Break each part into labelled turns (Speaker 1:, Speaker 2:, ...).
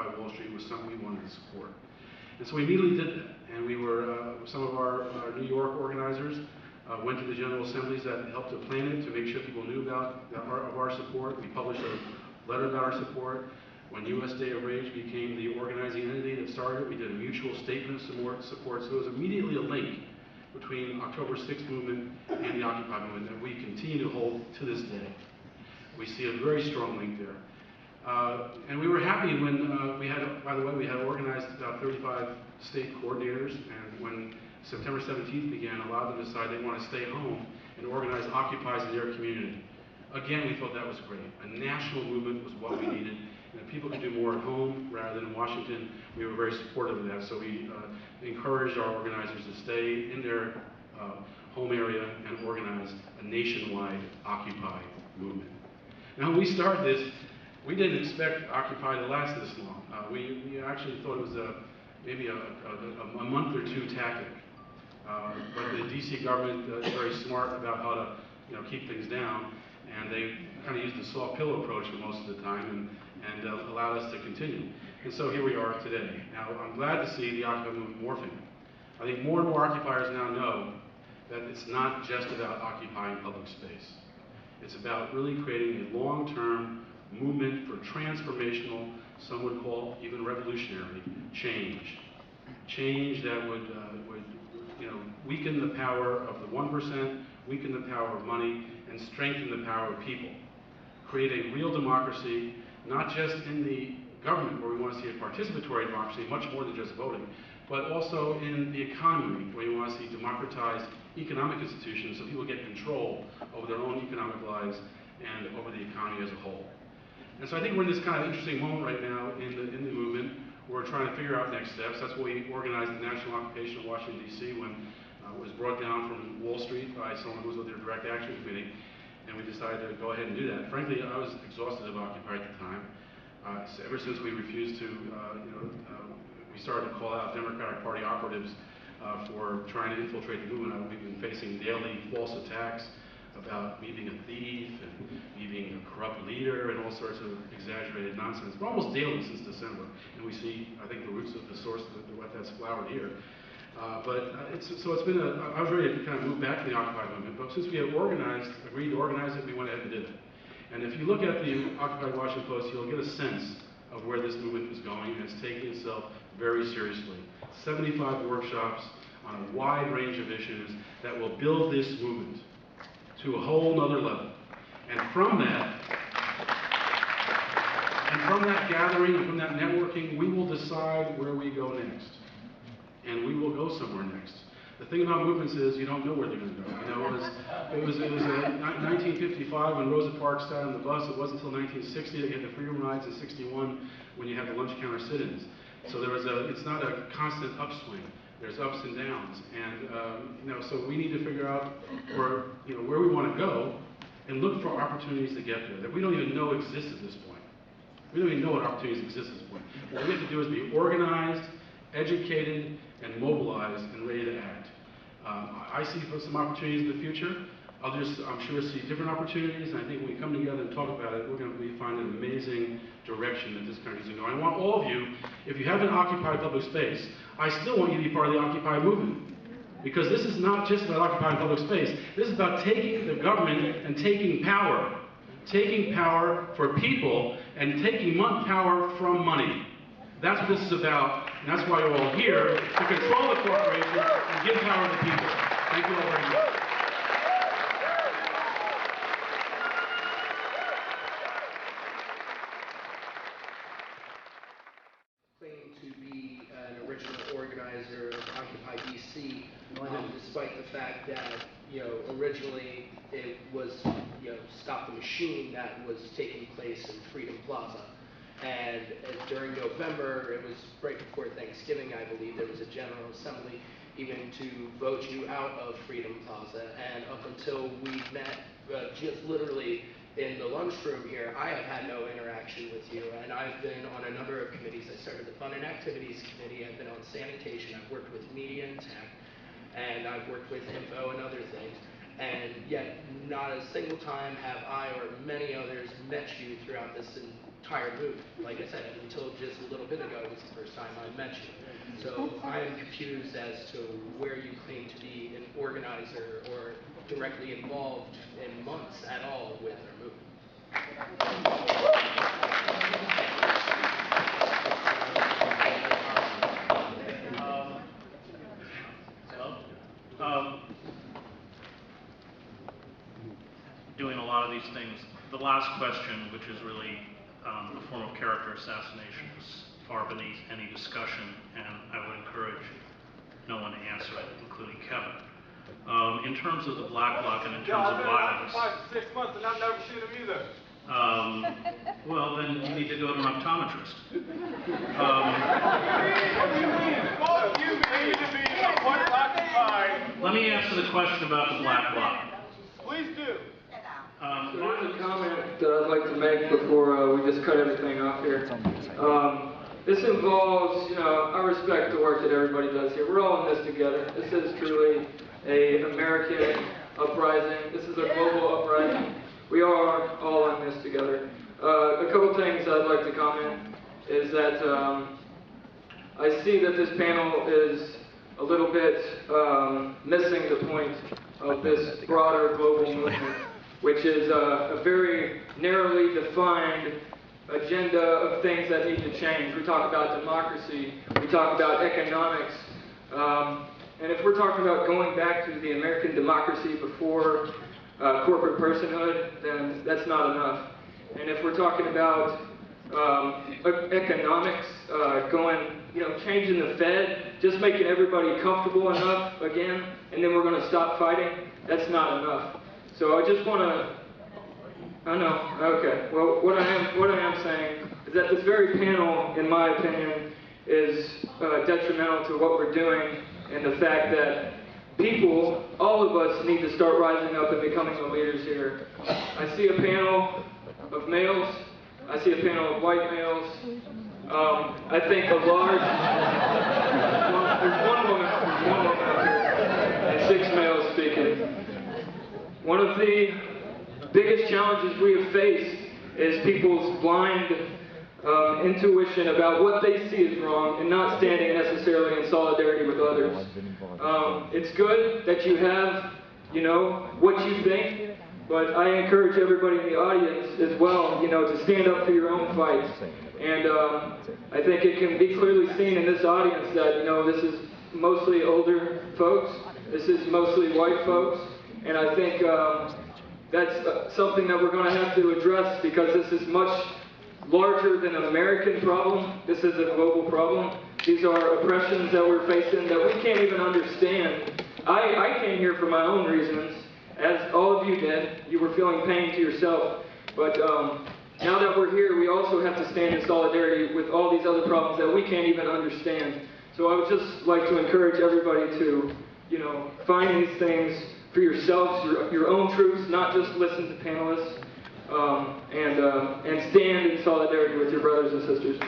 Speaker 1: Occupy Wall Street was something we wanted to support. And so we immediately did that. And we were, some of our New York organizers went to the General Assemblies that helped to plan it to make sure people knew about our support. We published a letter about our support. When US Day of Rage became the organizing entity that started, we did a mutual statement of support. So there was immediately a link between October 6th movement and the Occupy movement that we continue to hold to this day. We see a very strong link there. And we were happy when we had, by the way, we had organized about 35 state coordinators, and when September 17th began, a lot of them decided they want to stay home and organize Occupies in their community. Again, we thought that was great. A national movement was what we needed, and if people could do more at home rather than in Washington, we were very supportive of that. So we encouraged our organizers to stay in their home area and organize a nationwide Occupy movement. Now, when we started this, we didn't expect Occupy to last this long. We actually thought it was maybe a month or two tactic. But the DC government is very smart about how to keep things down, and they kind of used the soft pillow approach for most of the time and allowed us to continue. And so here we are today. Now, I'm glad to see the Occupy movement morphing. I think more and more occupiers now know that it's not just about occupying public space. It's about really creating a long-term movement for transformational, some would call even revolutionary, change. Change that would weaken the power of the 1%, weaken the power of money, and strengthen the power of people. Create a real democracy, not just in the government, where we want to see a participatory democracy, much more than just voting, but also in the economy, where you want to see democratized economic institutions so people get control over their own economic lives and over the economy as a whole. And so I think we're in this kind of interesting moment right now in the movement. We're trying to figure out next steps. That's why we organized the National Occupation of Washington, D.C. when it was brought down from Wall Street by someone who was with their Direct Action Committee, and we decided to go ahead and do that. Frankly, I was exhausted of Occupy at the time. So ever since we refused to, we started to call out Democratic Party operatives for trying to infiltrate the movement. We've been facing daily false attacks about me being a thief and me being a corrupt leader and all sorts of exaggerated nonsense. But almost daily since December, and we see, I think, the roots of the source of what that's flowered here. So it's been I was ready to kind of move back to the Occupy movement, but since we had agreed to organize it, we went ahead and did it. And if you look at the Occupy Washington Post, you'll get a sense of where this movement is going, and it's taking itself very seriously. 75 workshops on a wide range of issues that will build this movement to a whole nother level. And from that gathering, and from that networking, we will decide where we go next. And we will go somewhere next. The thing about movements is you don't know where they're going to go. It was 1955 when Rosa Parks sat on the bus. It wasn't until 1960 that you had the freedom rides, and 61 when you had the lunch counter sit-ins. So it's not a constant upswing. There's ups and downs, and so we need to figure out where we want to go, and look for opportunities to get there that we don't even know exist at this point. We don't even know what opportunities exist at this point. What we have to do is be organized, educated, and mobilized, and ready to act. I see some opportunities in the future. I'm sure see different opportunities, and I think when we come together and talk about it, we're going to be finding an amazing direction that this country is going to go. I want all of you, if you haven't occupied public space, I still want you to be part of the Occupy movement. Because this is not just about occupying public space. This is about taking the government and taking power. Taking power for people and taking power from money. That's what this is about, and that's why you're all here, to control the corporation and give power to the people. Thank you all very much.
Speaker 2: Claim to be an original organizer of Occupy DC, despite the fact that originally it was Stop the Machine that was taking place in Freedom Plaza, and during November, it was right before Thanksgiving, I believe, there was a General Assembly even to vote you out of Freedom Plaza, and up until we met just literally in the lunchroom here, I have had no interaction with you, and I've been on a number of committees. I started the Fun and Activities Committee, I've been on sanitation, I've worked with media and tech, and I've worked with info and other things, and yet not a single time have I or many others met you throughout this entire movement. Like I said, until just a little bit ago was the first time I met you. So I am confused as to where you claim to be an organizer or directly involved in months at all with our movement.
Speaker 3: Doing a lot of these things. The last question, which is really a form of character assassination, is far beneath any discussion, and I would encourage no one to answer it, including Kevin. In terms of the black bloc and in terms of violence.
Speaker 4: 5 to 6 months and I've never seen him either.
Speaker 3: Well, then you need to go to an optometrist.
Speaker 4: What do you mean? Fuck you need to be occupied.
Speaker 3: Let me answer the question about the black bloc.
Speaker 4: Please do.
Speaker 5: There's a comment that I'd like to make before we just cut everything off here. This involves, I respect the work that everybody does here. We're all in this together. This is truly an American uprising. This is a global uprising. We are all in this together. A couple things I'd like to comment is that I see that this panel is a little bit missing the point of this broader global movement, which is a very narrowly defined agenda of things that need to change. We talk about democracy, we talk about economics, and if we're talking about going back to the American democracy before corporate personhood, then that's not enough. And if we're talking about economics, changing the Fed, just making everybody comfortable enough again, and then we're going to stop fighting, that's not enough. So I just want to, well, what I am saying is that this very panel, in my opinion, is detrimental to what we're doing, and the fact that people, all of us, need to start rising up and becoming the leaders here. I see a panel of males. I see a panel of white males. I think a large, there's one woman up here, and 6 males speaking. One of the biggest challenges we have faced is people's blind intuition about what they see is wrong and not standing necessarily in solidarity with others. It's good that you have, what you think, but I encourage everybody in the audience as well, to stand up for your own fights. And I think it can be clearly seen in this audience that, this is mostly older folks, this is mostly white folks, and I think that's something that we're going to have to address, because this is much larger than an American problem. This is a global problem. These are oppressions that we're facing that we can't even understand. I came here for my own reasons, as all of you did. You were feeling pain to yourself. But now that we're here, we also have to stand in solidarity with all these other problems that we can't even understand. So I would just like to encourage everybody to, find these things for yourselves, your own truths, not just listen to panelists, and stand in solidarity with your brothers and sisters.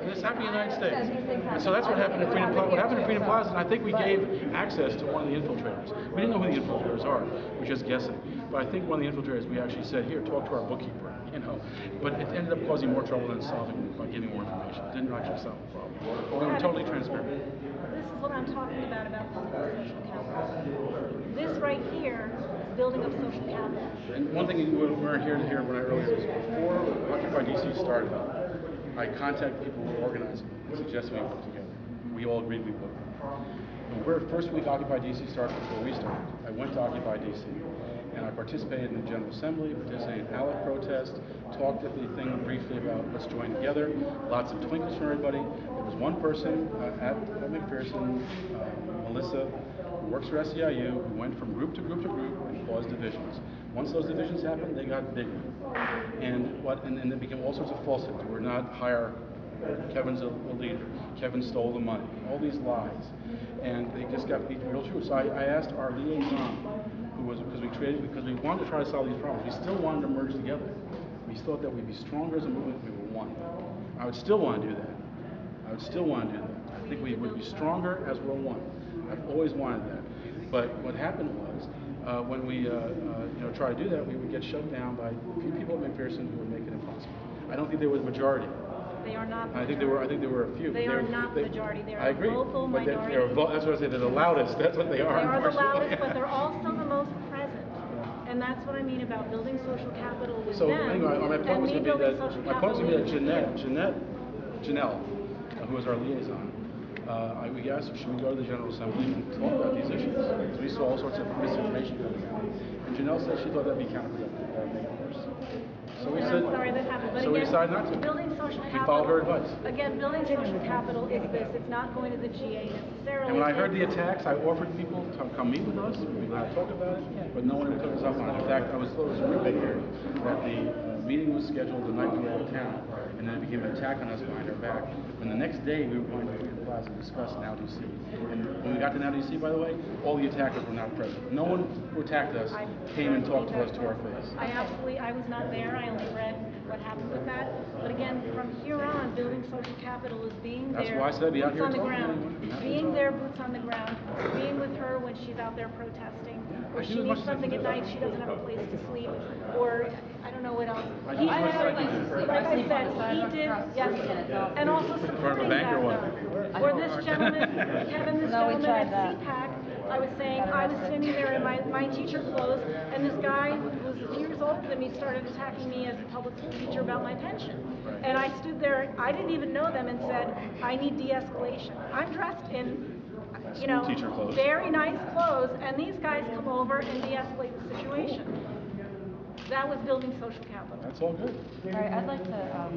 Speaker 6: This happened in the United States. And so that's what happened in Freedom Plaza. What happened in Freedom Plaza, and I think we gave access to one of the infiltrators. We didn't know who the infiltrators are. We were just guessing. But I think one of the infiltrators, we actually said, here, talk to our bookkeeper, But it ended up causing more trouble than solving by giving more information. It didn't actually solve the problem. But we were totally transparent.
Speaker 7: This is what I'm talking about social capital. This right here is building up social capital.
Speaker 6: And one thing we weren't here to hear when I earlier was before Occupy DC started, I contacted people who were organizing and suggested we work together. We all agreed we would. When first week Occupy DC started, before we started, I went to Occupy DC and I participated in the General Assembly, participated in ALEC protest, talked at the thing briefly about let's join together, lots of twinkles from everybody. There was one person at McPherson, Melissa, who works for SEIU, who went from group to group to group and caused divisions. Once those divisions happened, they got bigger. And they became all sorts of falsehoods. We're not hire, Kevin's a leader, Kevin stole the money, all these lies. And they just got to be real true. So I asked our liaison, because we wanted to try to solve these problems. We still wanted to merge together. We thought that we'd be stronger as a movement if we were one. I would still want to do that. I I still want to do that. I think we would be stronger as we're one. I've always wanted that. But what happened was, when we tried to do that, we would get shut down by a few people at McPherson who would make it impossible. I don't think they were the majority.
Speaker 7: They are not the
Speaker 6: I think
Speaker 7: majority.
Speaker 6: there were a few.
Speaker 7: They are not the majority. They are
Speaker 6: I agree.
Speaker 7: a vocal
Speaker 6: But
Speaker 7: minority.
Speaker 6: that's what I say. They're the loudest. That's what they are.
Speaker 7: They are the
Speaker 6: unfortunately.
Speaker 7: loudest, but they're also the most present. And that's what I mean about building social capital with
Speaker 6: So
Speaker 7: them.
Speaker 6: anyway, my point was
Speaker 7: and
Speaker 6: going
Speaker 7: me
Speaker 6: to be
Speaker 7: building social
Speaker 6: that my point was going to be
Speaker 7: capital
Speaker 6: that Janelle, who was our liaison, we asked her, should we go to the General Assembly and talk about these issues? Because we saw all sorts of misinformation coming out. And Janelle said she thought that'd be counterproductive. That would make it worse. So we
Speaker 7: And
Speaker 6: said,
Speaker 7: I'm sorry that happened, but
Speaker 6: so we
Speaker 7: again,
Speaker 6: decided not to.
Speaker 7: building social
Speaker 6: We
Speaker 7: capital.
Speaker 6: followed her advice.
Speaker 7: Again, building social capital is this. It's not going to the GA necessarily.
Speaker 6: And when I heard the
Speaker 7: It's-
Speaker 6: attacks, I offered people to come meet with us. We'd be glad to talk about it, but no one ever took us up on it. In fact, it was rumoured that the meeting was scheduled the night we were out of town, and then it became an attack on us behind our back. When the next day we were going to the Plaza to discuss now DC. And when we got to now DC, by the way, all the attackers were not present. No one who attacked us came and talked to us to our face.
Speaker 7: I was not there. I only read what happened with that. But again, from here on, building social capital is being
Speaker 6: That's
Speaker 7: there.
Speaker 6: why I said be out
Speaker 7: boots
Speaker 6: here
Speaker 7: on the
Speaker 6: talking to
Speaker 7: ground.
Speaker 6: anyone. Happy to
Speaker 7: Being
Speaker 6: talk.
Speaker 7: there, boots on the ground. Being with her when she's out there protesting.
Speaker 6: I
Speaker 7: Or
Speaker 6: do
Speaker 7: she
Speaker 6: as much
Speaker 7: needs
Speaker 6: as I can
Speaker 7: something
Speaker 6: do.
Speaker 7: at night, she doesn't have a place to sleep. Or I don't know what else.
Speaker 6: I do as much as I can do.
Speaker 7: Like I said, he did, yes, and also supporting
Speaker 6: bank or what?
Speaker 7: that though. Or this gentleman, Kevin, this
Speaker 8: No, we
Speaker 7: gentleman
Speaker 8: tried
Speaker 7: at
Speaker 8: that.
Speaker 7: CPAC, I was saying, I was standing there in my teacher clothes, and this guy who was a few years older than me started attacking me as a public school teacher about my pension. And I stood there, I didn't even know them, and said, I need de-escalation. I'm dressed in,
Speaker 6: School teacher clothes.
Speaker 7: very nice clothes, and these guys come over and de-escalate the situation. That was building social capital.
Speaker 6: That's all good.
Speaker 8: All right, I'd like to,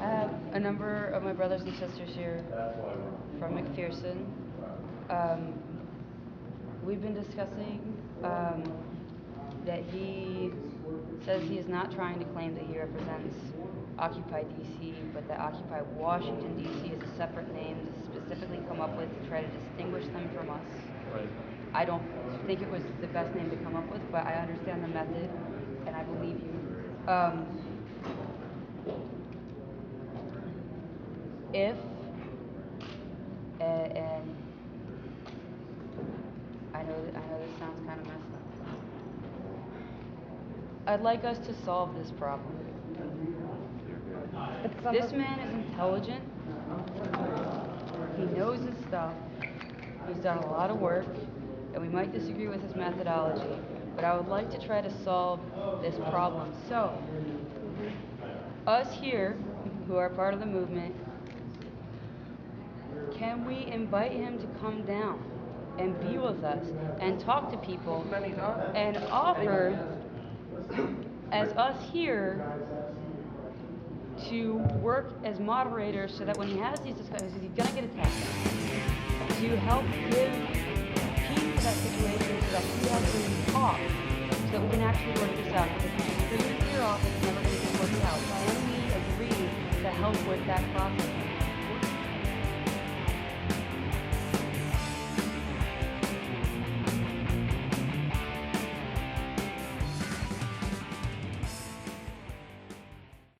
Speaker 8: I have a number of my brothers and sisters here from McPherson. We've been discussing that he says he is not trying to claim that he represents Occupy DC, but that Occupy Washington DC is a separate name to specifically come up with to try to distinguish them from us.
Speaker 6: Right.
Speaker 8: I don't think it was the best name to come up with, but I understand the method, and I believe you. If, and I know this sounds kind of messed up. I'd like us to solve this problem. This man is intelligent. He knows his stuff. He's done a lot of work, and we might disagree with his methodology, but I would like to try to solve this problem. So, us here, who are part of the movement, can we invite him to come down and be with us and talk to people and offer, as us here, to work as moderators so that when he has these discussions, he's gonna get attacked, to help give peace to that situation so that he actually talk, so that we can actually work this out. Because if we scream into your office, it's never gonna get worked out. Can we agree to help with that process?